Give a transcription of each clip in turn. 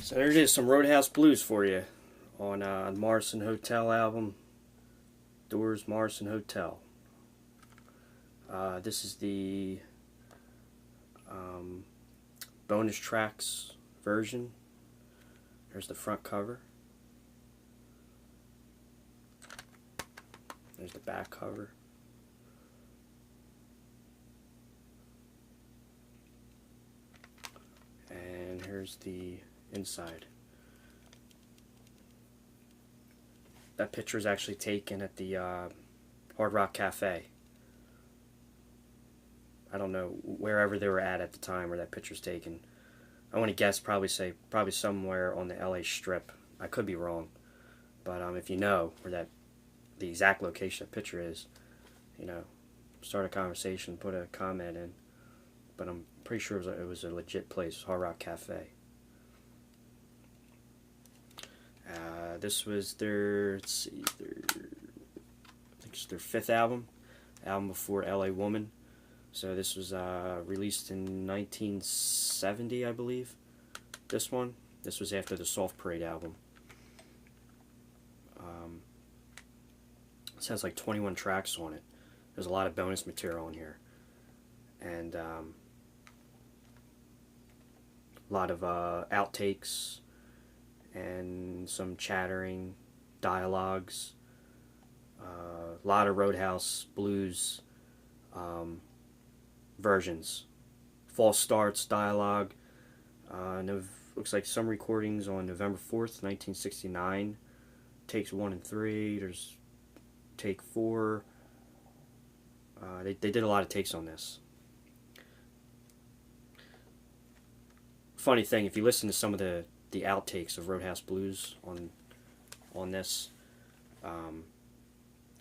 So there it is, some Roadhouse Blues for you on Morrison Hotel album, Doors Morrison Hotel. This is the bonus tracks version. There's the front cover. There's the back cover. And here's the inside. That picture is actually taken at the Hard Rock Cafe. I don't know wherever they were at the time where that picture's taken. I want to guess probably somewhere on the LA Strip. I could be wrong, but if you know where the exact location of the picture is, start a conversation, put a comment in. But I'm pretty sure it was a legit place, Hard Rock Cafe. This was their fifth album before LA Woman. So this was released in 1970, I believe. This was after the Soft Parade album. It has like 21 tracks on it. There's a lot of bonus material in here, and a lot of outtakes and some chattering dialogues. A lot of Roadhouse Blues versions. False starts, dialogue. Looks like some recordings on November 4th, 1969. Takes 1 and 3. There's take 4. They did a lot of takes on this. Funny thing, if you listen to some of the outtakes of Roadhouse Blues on this,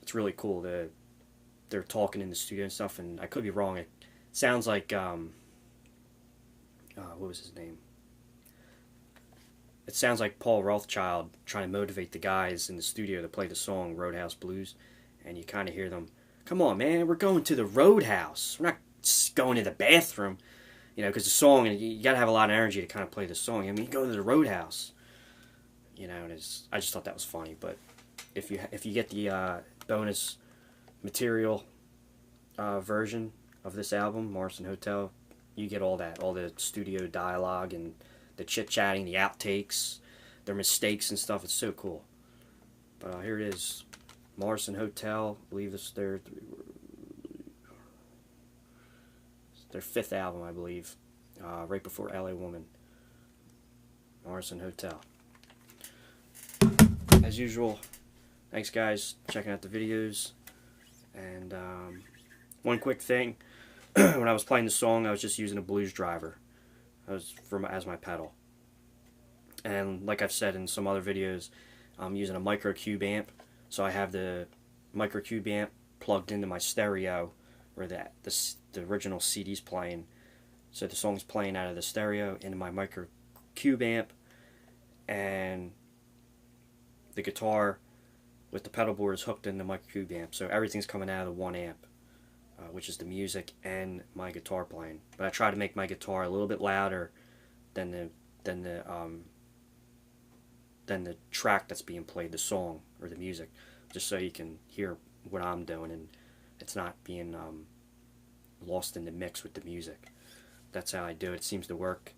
it's really cool. They're talking in the studio and stuff, and I could be wrong. It sounds like what was his name? It sounds like Paul Rothchild trying to motivate the guys in the studio to play the song Roadhouse Blues, and you kind of hear them, "Come on, man, we're going to the Roadhouse. We're not going to the bathroom." You know, because the song, you got to have a lot of energy to kind of play the song. I mean, you go to the Roadhouse, you know, and I just thought that was funny. But if you get the bonus material version of this album, Morrison Hotel, you get all that, all the studio dialogue and the chit-chatting, the outtakes, their mistakes and stuff. It's so cool. But here it is, Morrison Hotel. I believe this is their fifth album, I believe, right before LA Woman. Morrison Hotel. As usual, thanks guys, checking out the videos. And one quick thing, when I was playing the song, I was just using a blues driver as my pedal. And like I've said in some other videos, I'm using a micro cube amp. So I have the micro cube amp plugged into my stereo where the original CD's playing. So the song's playing out of the stereo into my micro cube amp, and the guitar with the pedal board is hooked in the micro cube amp. So everything's coming out of the one amp, which is the music and my guitar playing. But I try to make my guitar a little bit louder than the track that's being played, the song or the music, just so you can hear what I'm doing and it's not being lost in the mix with the music. That's how I do it. It seems to work.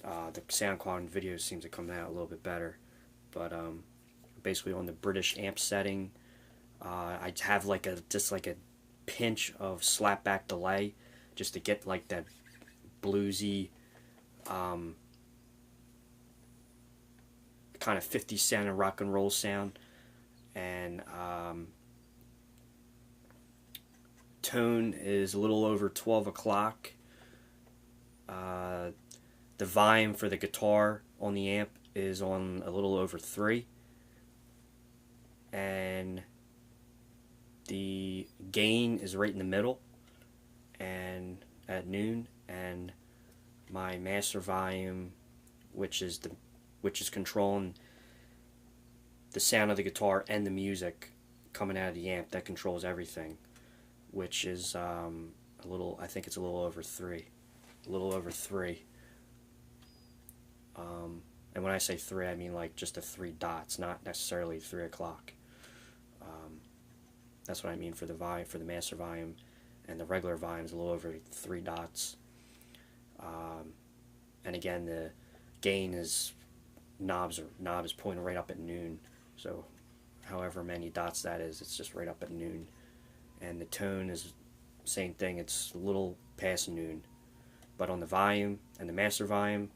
The sound quality in videos seems to come out a little bit better. But basically on the British amp setting, I have just like a pinch of slapback delay just to get like that bluesy kind of 50 Cent and rock and roll sound. And tone is a little over 12 o'clock. The volume for the guitar on the amp is on a little over 3. And the gain is right in the middle and at noon. And my master volume, which is controlling the sound of the guitar and the music coming out of the amp, that controls everything, which is I think it's a little over 3. A little over 3. And when I say 3, I mean like just the 3 dots, not necessarily 3 o'clock. That's what I mean for the volume, for the master volume, and the regular volume is a little over 3 dots. And again, the gain is knob is pointing right up at noon. So however many dots that is, it's just right up at noon. And the tone is same thing, it's a little past noon. But on the volume and the master volume,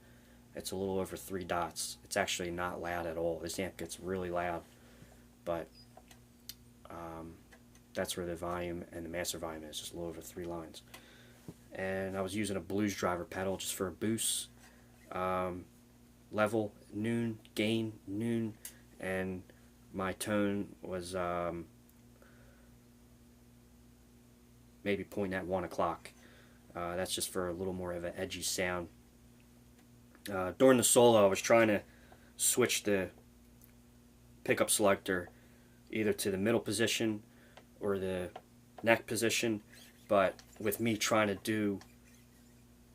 it's a little over 3 dots. It's actually not loud at all. This amp gets really loud, but that's where the volume and the master volume is, just a little over 3 lines. And I was using a blues driver pedal just for a boost. Level, noon, gain, noon, and my tone was maybe pointing at 1 o'clock. That's just for a little more of an edgy sound. During the solo, I was trying to switch the pickup selector either to the middle position or the neck position, but with me trying to do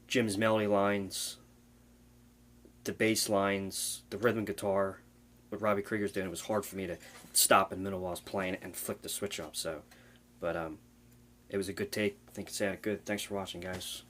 Jim's melody lines, the bass lines, the rhythm guitar, what Robby Krieger's doing, it was hard for me to stop in the middle while I was playing it and flick the switch up. So, but it was a good take. I think it sounded good. Thanks for watching, guys.